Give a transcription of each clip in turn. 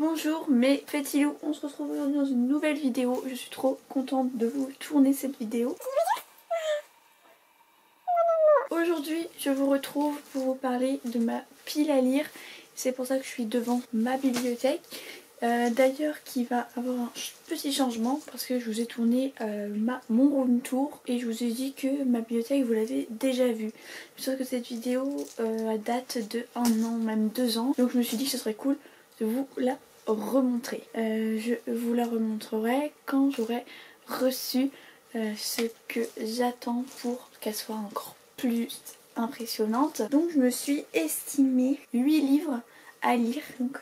Bonjour mes petits loups, on se retrouve aujourd'hui dans une nouvelle vidéo. Je suis trop contente de vous tourner cette vidéo. Aujourd'hui je vous retrouve pour vous parler de ma pile à lire. C'est pour ça que je suis devant ma bibliothèque. D'ailleurs qui va avoir un petit changement parce que je vous ai tourné mon room tour et je vous ai dit que ma bibliothèque vous l'avez déjà vue. Sauf que cette vidéo date de 1 an, même 2 ans. Donc je me suis dit que ce serait cool de vous la remontrer. Je vous la remontrerai quand j'aurai reçu ce que j'attends pour qu'elle soit encore plus impressionnante. Donc je me suis estimé 8 livres à lire, donc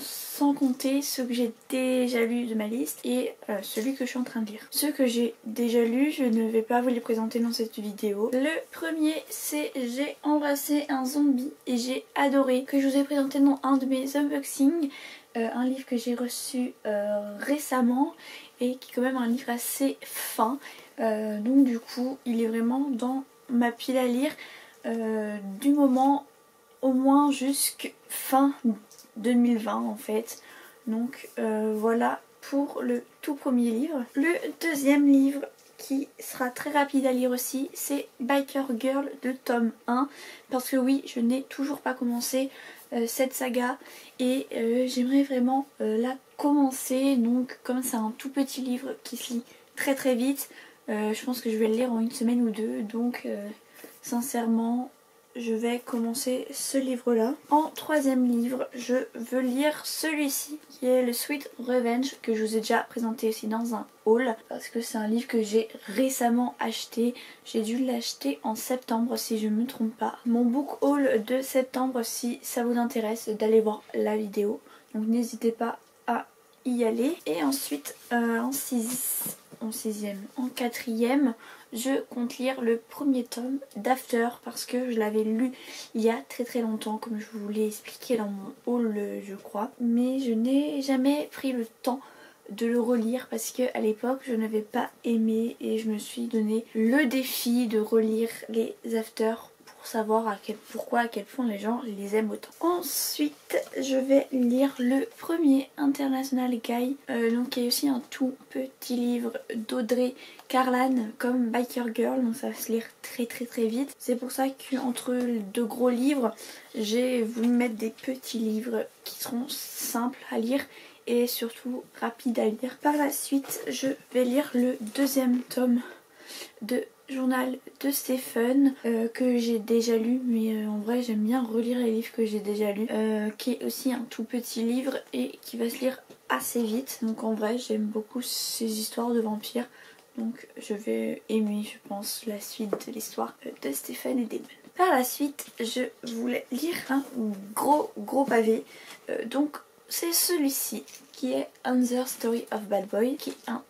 sans compter ceux que j'ai déjà lus de ma liste et celui que je suis en train de lire. Ceux que j'ai déjà lus, je ne vais pas vous les présenter dans cette vidéo. Le premier c'est J'ai embrassé un zombie et j'ai adoré, que je vous ai présenté dans un de mes unboxings, un livre que j'ai reçu récemment et qui est quand même un livre assez fin. Donc du coup il est vraiment dans ma pile à lire du moment au moins jusqu'à fin 2020 en fait. Donc voilà pour le tout premier livre. Le deuxième livre qui sera très rapide à lire aussi, c'est Biker Girl de tome 1, parce que oui, je n'ai toujours pas commencé cette saga et j'aimerais vraiment la commencer. Donc comme c'est un tout petit livre qui se lit très très vite, je pense que je vais le lire en une semaine ou deux. Donc sincèrement je vais commencer ce livre là. En troisième livre je veux lire celui-ci qui est le Sweet Revenge, que je vous ai déjà présenté aussi dans un haul, parce que c'est un livre que j'ai récemment acheté. J'ai dû l'acheter en septembre si je ne me trompe pas. Mon book haul de septembre, si ça vous intéresse d'aller voir la vidéo, donc n'hésitez pas à y aller. Et ensuite en quatrième, je compte lire le premier tome d'After, parce que je l'avais lu il y a très très longtemps, comme je vous l'ai expliqué dans mon haul je crois, mais je n'ai jamais pris le temps de le relire parce que à l'époque je n'avais pas aimé et je me suis donné le défi de relire les After pour savoir à quel point les gens les aiment autant. Ensuite je vais lire le premier International Guy, donc qui est aussi un tout petit livre d'Audrey Carlan comme Biker Girl, donc ça va se lire très très très vite. C'est pour ça qu'entre deux gros livres j'ai voulu mettre des petits livres qui seront simples à lire et surtout rapides à lire. Par la suite je vais lire le deuxième tome de Journal de Stephen, que j'ai déjà lu, mais en vrai j'aime bien relire les livres que j'ai déjà lus, qui est aussi un tout petit livre et qui va se lire assez vite. Donc en vrai j'aime beaucoup ces histoires de vampires, donc je vais aimer je pense la suite de l'histoire de Stephen et Damon. Par la suite je voulais lire un gros pavé, donc c'est celui-ci qui est Another Story of Bad Boy, qui est un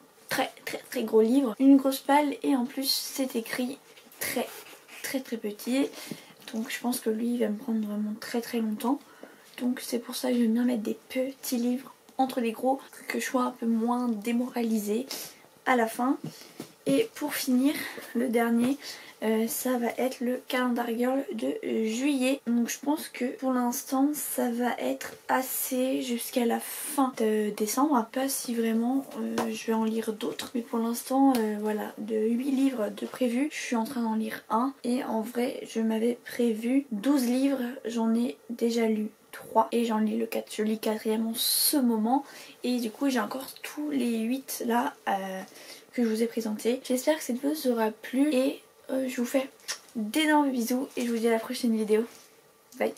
très gros livre, une grosse palle, et en plus c'est écrit très petit, donc je pense que lui il va me prendre vraiment très longtemps. Donc c'est pour ça que j'aime bien mettre des petits livres entre les gros, que je sois un peu moins démoralisée à la fin. Et pour finir, le dernier, ça va être le Calendar Girl de juillet. Donc je pense que pour l'instant ça va être assez jusqu'à la fin de décembre. Pas si vraiment je vais en lire d'autres, mais pour l'instant voilà, de 8 livres de prévu, je suis en train d'en lire un. Et en vrai je m'avais prévu 12 livres, j'en ai déjà lu 3 et j'en lis le 4. Je lis le 4e en ce moment et du coup j'ai encore tous les 8 là que je vous ai présenté. J'espère que cette vidéo vous aura plu et je vous fais d'énormes bisous et je vous dis à la prochaine vidéo. Bye.